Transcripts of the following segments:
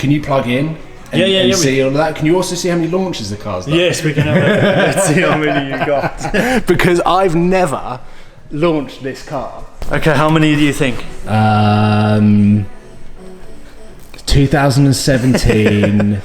can you plug in? And see all of that. Can you also see how many launches the car's done? Yes, we can have it. Let's see how many you got. Because I've never launched this car. Okay, how many do you think? 2017.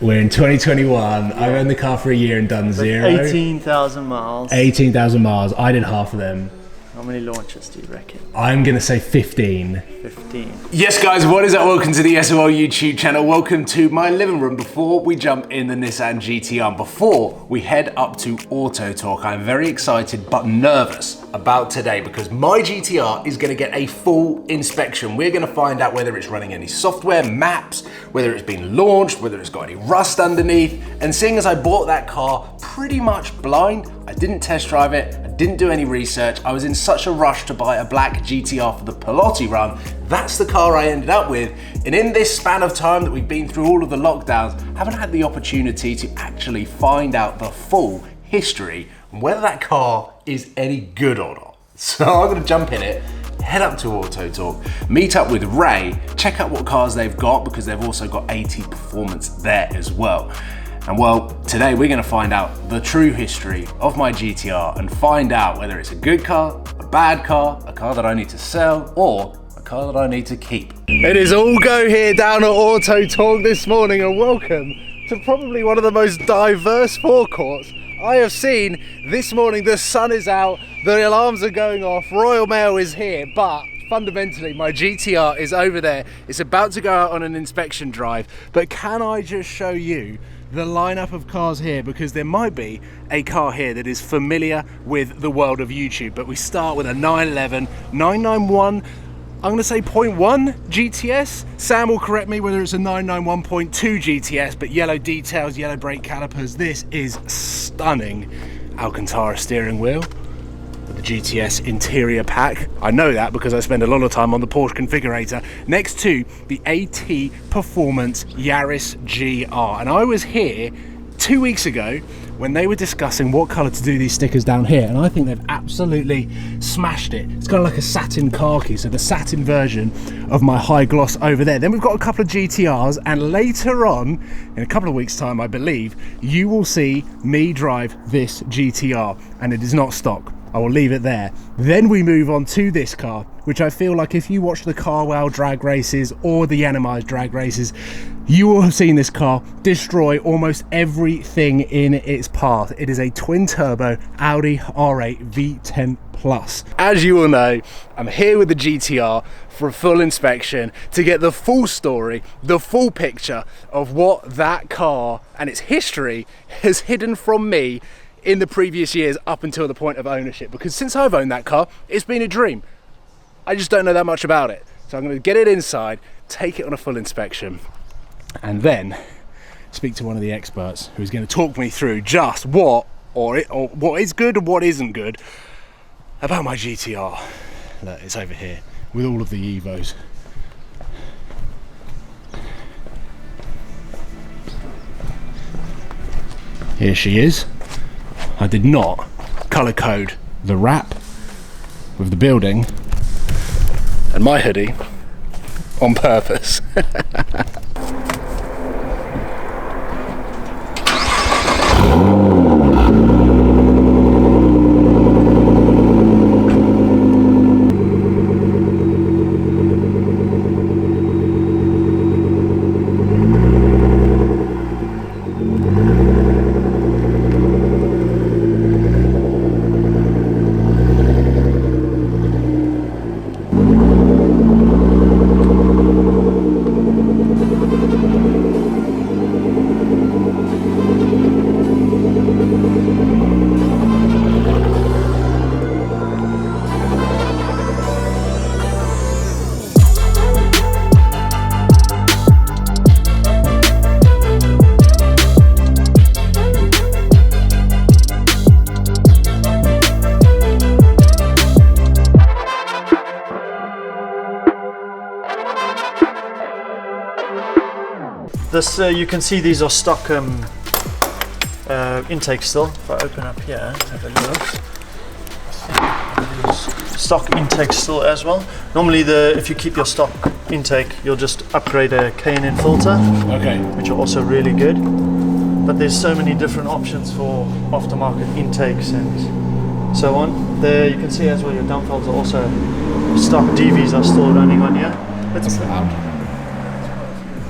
We're in 2021. I've owned the car for a year and done zero. 18,000 miles. 18,000 miles. I did half of them. How many launches do you reckon? I'm going to say 15. 15. Yes guys, what is up? Welcome to the SOL YouTube channel. Welcome to my living room before we jump in the Nissan GT-R. Before we head up to AutoTorque, I'm very excited but nervous about today because my GT-R is going to get a full inspection. We're going to find out whether it's running any software, maps, whether it's been launched, whether it's got any rust underneath. And seeing as I bought that car pretty much blind, I didn't test drive it, I didn't do any research, I was in such a rush to buy a black GT-R for the Pelotti run. That's the car I ended up with. And in this span of time that we've been through all of the lockdowns, I haven't had the opportunity to actually find out the full history and whether that car is any good or not. So I'm gonna jump in it, head up to AutoTorque, meet up with Ray, check out what cars they've got because they've also got AT Performance there as well. And well, today we're gonna find out the true history of my GT-R and find out whether it's a good car, a bad car, a car that I need to sell, or a car that I need to keep. It is all go here down at AutoTorque this morning, and welcome to probably one of the most diverse forecourts I have seen this morning. The sun is out, the alarms are going off, Royal Mail is here, but fundamentally my GT-R is over there. It's about to go out on an inspection drive, but can I just show you the lineup of cars here, because there might be a car here that is familiar with the world of YouTube. But we start with a 911 991, I'm going to say 0.1 GTS. Sam will correct me whether it's a 991.2 GTS, but yellow details, yellow brake calipers. This is stunning. Alcantara steering wheel with the GTS interior pack. I know that because I spend a lot of time on the Porsche configurator, next to the AT Performance Yaris GR. And I was here 2 weeks ago when they were discussing what colour to do these stickers down here, and I think they've absolutely smashed it. It's kind of like a satin khaki, so the satin version of my high gloss over there. Then we've got a couple of GTRs, and later on, in a couple of weeks' time, I believe, you will see me drive this GTR, and it is not stock. I will leave it there. Then we move on to this car, which I feel like if you watch the Carwell drag races or the Yanamais drag races, you will have seen this car destroy almost everything in its path. It is a twin-turbo Audi R8 V10 Plus. As you all know, I'm here with the GT-R for a full inspection to get the full story, the full picture of what that car and its history has hidden from me in the previous years up until the point of ownership, because since I've owned that car, it's been a dream. I just don't know that much about it. So I'm going to get it inside, take it on a full inspection, and then speak to one of the experts who's going to talk me through just what is good and what isn't good about my GT-R. Look, it's over here with all of the Evos. Here she is. I did not colour code the wrap with the building and my hoodie on purpose. This, you can see these are stock intake still. If I open up here, have a look. Stock intake still as well. Normally, if you keep your stock intake, you'll just upgrade a K&N filter, Okay. which are also really good. But there's so many different options for aftermarket intakes and so on. There you can see as well your dump valves are also stock DVs are still running on here. That's loud.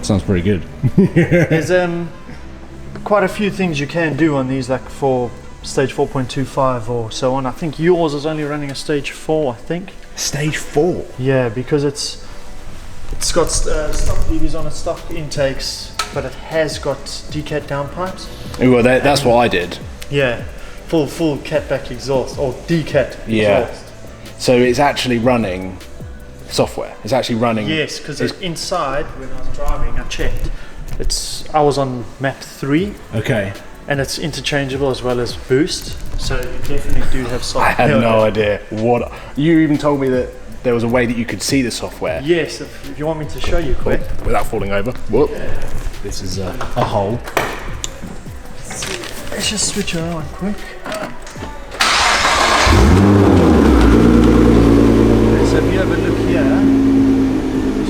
Sounds pretty good. There's quite a few things you can do on these, like for stage 4.25 or so on. I think yours is only running a stage 4, I think. Stage 4? Yeah, because it's got stock DVs on it, stock intakes, but it has got decat downpipes. Well, that's what I did. Yeah, full catback exhaust or decat exhaust. So it's actually running software. It's actually running. Yes, because inside when I was driving, I checked. I was on map 3. Okay. And it's interchangeable as well as boost. So you definitely do have software. I had no idea what. You even told me that there was a way that you could see the software. Yes, if you want me to show you quick. Without falling over. Whoop. This is a hole. Let's just switch it on quick. So if you have a look here,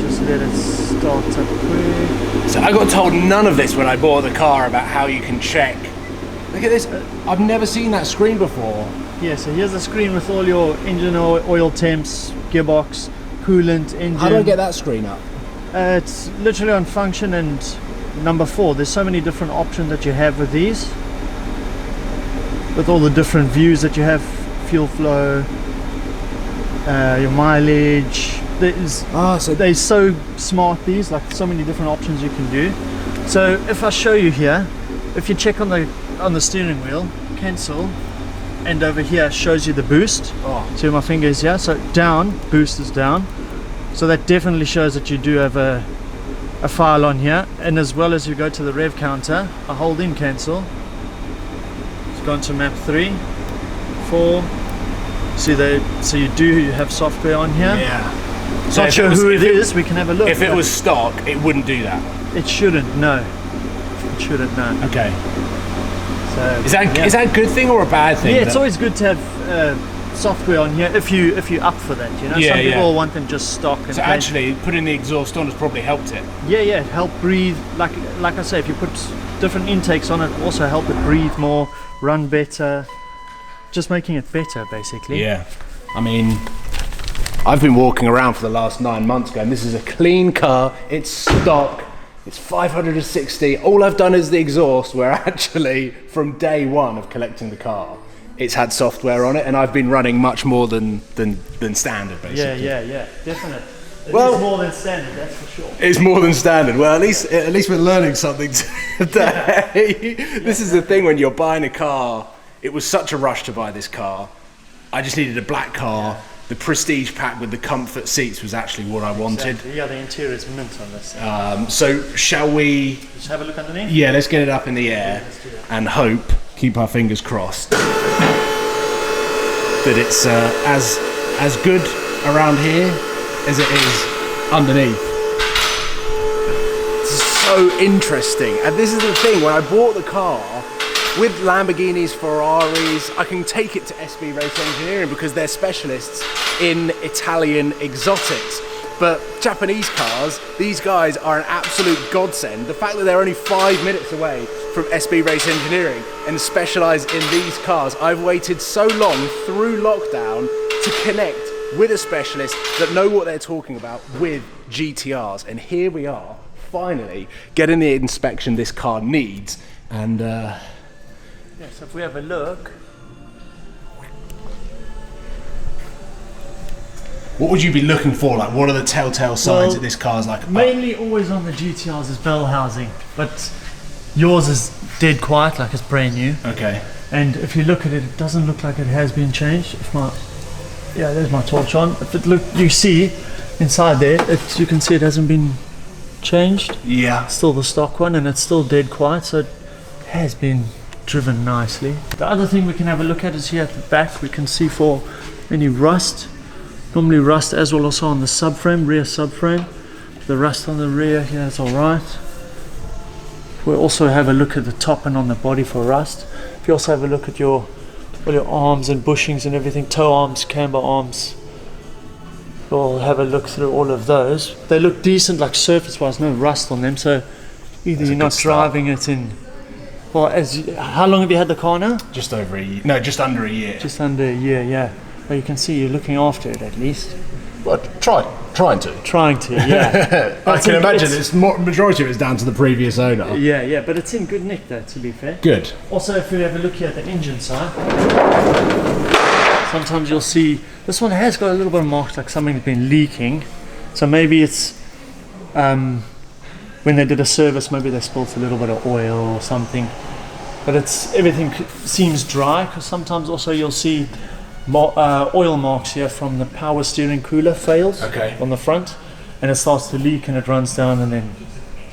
just let it start up quick. So I got told none of this when I bought the car about how you can check. Look at this. I've never seen that screen before. Yeah, so here's the screen with all your engine oil temps, gearbox, coolant, engine. How do I get that screen up? It's literally on function and number 4. There's so many different options that you have with these. With all the different views that you have, fuel flow, your mileage. They're so smart, these, like so many different options you can do. So if I show you here, if you check on the steering wheel, cancel, and over here shows you the boost. See my finger is here, so down, boost is down. So that definitely shows that you do have a file on here. And as well as you go to the rev counter, I hold in cancel. It's gone to map 3, 4. So you do have software on here. Yeah. So not sure who it is, we can have a look. If it was stock, it wouldn't do that. It shouldn't, no. It shouldn't, no. Okay. So is that a good thing or a bad thing? Yeah, it's always good to have software on here if you're up for that. You know, some people want them just stock. And so actually, putting the exhaust on has probably helped it. Yeah, help breathe. Like I say, if you put different intakes on it, also help it breathe more, run better. Just making it better, basically. Yeah, I mean, I've been walking around for the last 9 months going, this is a clean car, it's stock, it's 560. All I've done is the exhaust, where actually from day one of collecting the car, it's had software on it, and I've been running much more than standard, basically. Yeah, definitely. It's more than standard, that's for sure. It's more than standard. Well, at least we're learning something today. This is the thing when you're buying a car. It was such a rush to buy this car. I just needed a black car. The prestige pack with the comfort seats was actually what I wanted. Exactly. Yeah, the interior is mint on this. So shall we just have a look underneath? Yeah, let's get it up in the air and hope, keep our fingers crossed, that it's as good around here as it is underneath. It's so interesting. And this is the thing, when I bought the car, with Lamborghinis, Ferraris, I can take it to SB Race Engineering because they're specialists in Italian exotics. But Japanese cars, these guys are an absolute godsend. The fact that they're only 5 minutes away from SB Race Engineering and specialise in these cars. I've waited so long through lockdown to connect with a specialist that know what they're talking about with GTRs. And here we are, finally, getting the inspection this car needs. And so if we have a look. What would you be looking for? Like, what are the telltale signs that this car's like? Mainly always on the GTRs is bell housing, but yours is dead quiet, like it's brand new. Okay. And if you look at it, it doesn't look like it has been changed. There's my torch on. If it you see inside there, you can see it hasn't been changed. Yeah. It's still the stock one, and it's still dead quiet, so it has been driven nicely. The other thing we can have a look at is here at the back. We can see for any rust. Normally rust as well also on the subframe, rear subframe. The rust on the rear here is alright. We'll also have a look at the top and on the body for rust. If you also have a look at all your arms and bushings and everything, toe arms, camber arms, we'll have a look through all of those. They look decent, like surface-wise, no rust on them. So either you're not driving it in. Well, how long have you had the car now? Just over a year. No, just under a year. Just under a year, yeah. Well, you can see you're looking after it at least. Well, trying to, yeah. I can imagine majority of it's down to the previous owner. Yeah, but it's in good nick though, to be fair. Good. Also, if we have a look here at the engine side, sometimes you'll see this one has got a little bit of marks like something's been leaking. So maybe it's when they did a service, maybe they spilt a little bit of oil or something. But everything seems dry, because sometimes also you'll see oil marks here from the power steering cooler fails on the front, and it starts to leak and it runs down and then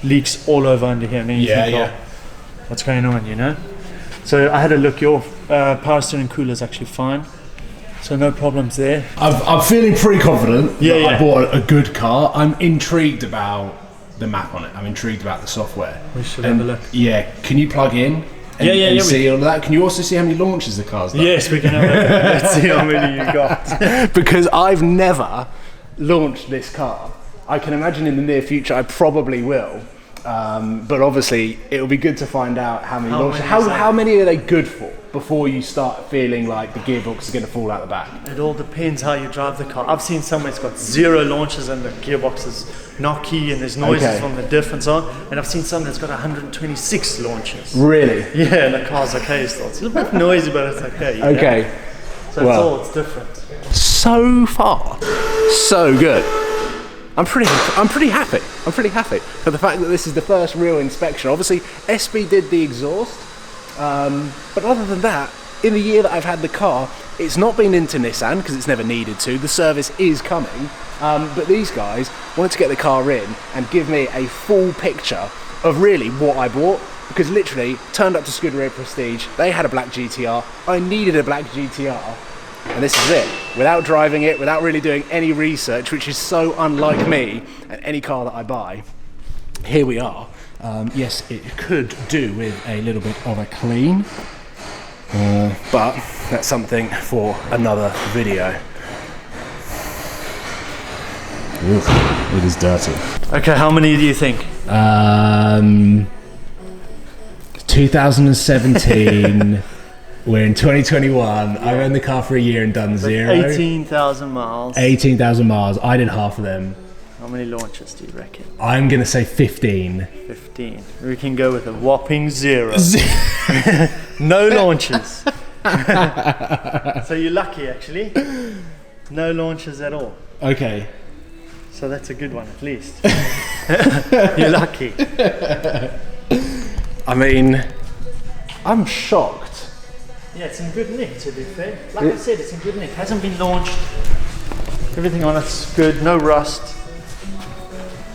leaks all over under here, and then you think, oh, what's going on, you know? So I had a look, your power steering cooler is actually fine, so no problems there. I'm feeling pretty confident that I bought a good car. I'm intrigued about the map on it. I'm intrigued about the software. We should have a look. Yeah, can you plug in? And see all of that. Can you also see how many launches the car's done? Yes, we can have a look. Let's see how many you got. Because I've never launched this car. I can imagine in the near future I probably will. But obviously it'll be good to find out how many launches. How many are they good for before you start feeling like the gearbox is going to fall out the back? It all depends how you drive the car. I've seen somewhere it's got 0 launches and the gearbox is knocky and there's noises from the diff and so on. And I've seen some that's got 126 launches. Really? Yeah, and the car's okay still. It's a little bit noisy, but it's okay. Okay. So it's different. So far, so good. I'm pretty happy. I'm pretty happy for the fact that this is the first real inspection. Obviously, SB did the exhaust, but other than that, in the year that I've had the car, it's not been into Nissan because it's never needed to. The service is coming, but these guys wanted to get the car in and give me a full picture of really what I bought. Because literally, turned up to Scuderia Prestige, they had a black GTR, I needed a black GTR. And this is it, without driving it, without really doing any research, which is so unlike me and any car that I buy. Here we are. Yes, it could do with a little bit of a clean, but that's something for another video. Oof, it is dirty. Okay, how many do you think? 2017. We're in 2021. I owned the car for a year and done 0. 18,000 miles. 18,000 miles. I did half of them. How many launches do you reckon? I'm going to say 15. 15. We can go with a whopping 0. No launches. So you're lucky, actually. No launches at all. Okay. So that's a good one, at least. You're lucky. I mean, I'm shocked. Yeah, it's in good nick, to be fair. Like I said, it's in good nick. Hasn't been launched. Everything on it's good. No rust.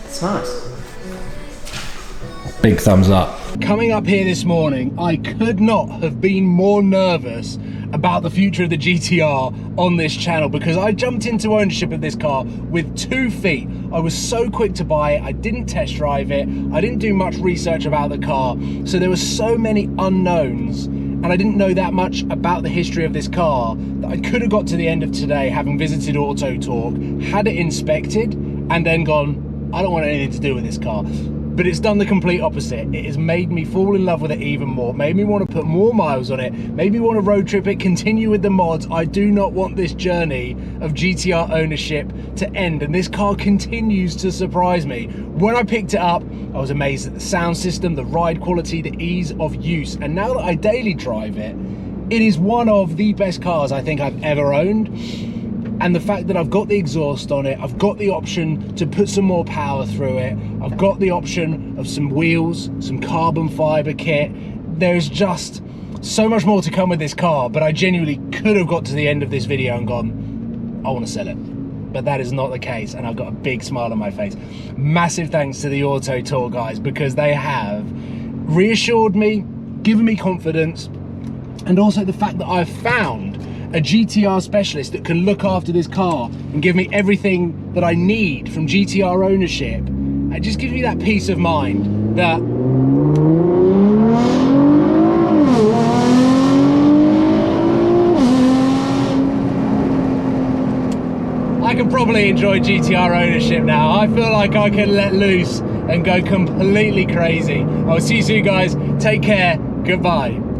It's nice. Big thumbs up. Coming up here this morning, I could not have been more nervous about the future of the GTR on this channel, because I jumped into ownership of this car with 2 feet. I was so quick to buy it. I didn't test drive it. I didn't do much research about the car. So there were so many unknowns, and I didn't know that much about the history of this car that I could have got to the end of today, having visited AutoTorque, had it inspected, and then gone, I don't want anything to do with this car. But it's done the complete opposite. It has made me fall in love with it even more, made me want to put more miles on it, made me want to road trip it, continue with the mods. I do not want this journey of GTR ownership to end, and this car continues to surprise me. When I picked it up, I was amazed at the sound system, the ride quality, the ease of use, and now that I daily drive it, it is one of the best cars I think I've ever owned. And the fact that I've got the exhaust on it, I've got the option to put some more power through it, I've got the option of some wheels, some carbon fiber kit. There's just so much more to come with this car, but I genuinely could have got to the end of this video and gone, I want to sell it. But that is not the case, and I've got a big smile on my face. Massive thanks to the AutoTorque guys, because they have reassured me, given me confidence, and also the fact that I've found a GTR specialist that can look after this car and give me everything that I need from GTR ownership. It just gives me that peace of mind that I I can probably enjoy GTR ownership now. I feel like I can let loose and go completely crazy. I'll see you soon, guys. Take care. Goodbye.